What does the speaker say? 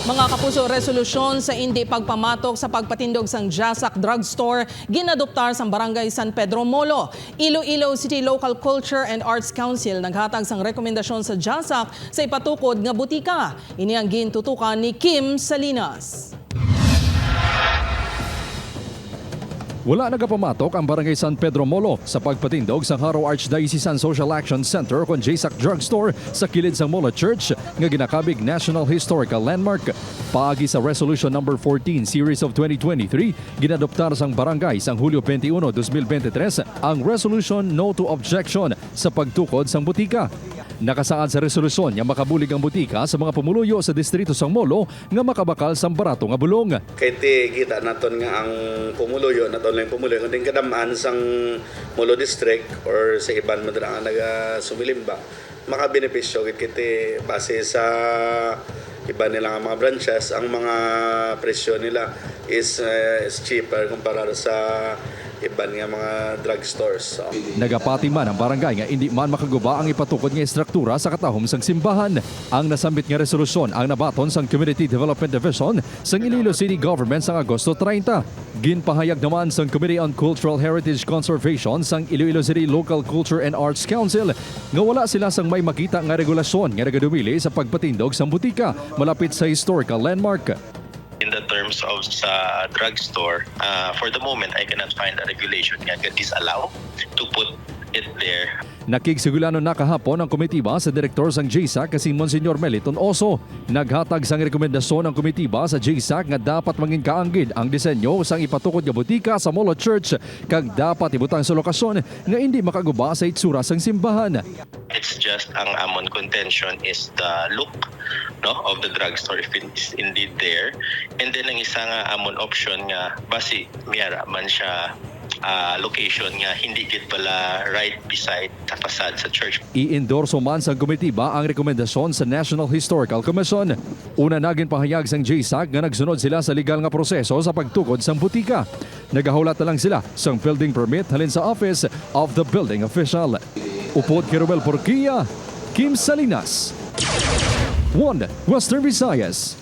Mga kapuso, resolusyon sa hindi pagpamatok sa pagpatindog sang Jasak Drugstore ginadoptar sa Barangay San Pedro Molo. Iloilo City Local Culture and Arts Council naghatag sang rekomendasyon sa Jasak sa ipatukod nga butika. Ini ang gintutukan ni Kim Salinas. Wala nagapamatok ang Barangay San Pedro Molo sa pagpatindog sa Haro Archdiocesan Social Action Center kon Jasak Drugstore sa kilid sang Molo Church nga ginakabig National Historical Landmark. Paagi sa Resolution number 14 Series of 2023, ginadoptar sang barangay sang Hulyo 21, 2023 ang Resolution No to Objection sa pagtukod sang butika. Nakasaad sa resolusyon nga makabulig ang butika sa mga pumuluyo sa distrito sang Molo nga makabakal sang barato nga bulong. Kay kita naton nga ang pumuluyo, naton lang pumuluyo, kundi kadamaan sang Molo District or sa iban madra nga naga-sumilimba, makabenepisyo kiti base sa iba nila nga mga branches, ang mga presyo nila is cheaper kumpara sa iban nga mga drugstores. So, nagapati man ang barangay nga hindi man makaguba ang ipatukod nga estruktura sa katahom sang simbahan. Ang nasambit nga resolusyon ang nabaton sang Community Development Division sang Iloilo City Government sang Agosto 30. Ginpahayag naman sang Committee on Cultural Heritage Conservation sang Iloilo City Local Culture and Arts Council nga wala sila sang may makita nga regulasyon nga nagadumili sa pagpatindog sang butika malapit sa historical landmark. In the terms of sa drugstore, for the moment, I cannot find a regulation nga disallow to put it there. Nakigsigulano na kahapon ang komitiba sa direktor sang JSAC kasi Monsignor Meliton Oso. Naghatag sang rekomendasyon ng komitiba sa JSAC nga dapat mangin kaanggid ang disenyo sang ipatukod nga butika sa Molo Church kag dapat ibutang sa lokasyon nga hindi makaguba sa itsura sang simbahan. It's just ang amon contention is the look of the drugstore if it's indeed there. And then ang isa nga amon option nga basi miyara man siya location nga hindi gid pala right beside sa facade sa church. I-endorso man sang komitiba ang rekomendasyon sa National Historical Commission. Una naging pahayag sang JSAC nga nagsunod sila sa legal nga proseso sa pagtukod sang butika. Nagahulat na lang sila sang building permit halin sa Office of the Building Official. Upod kay Ruel Porquilla, Kim Salinas, 1 Western Visayas.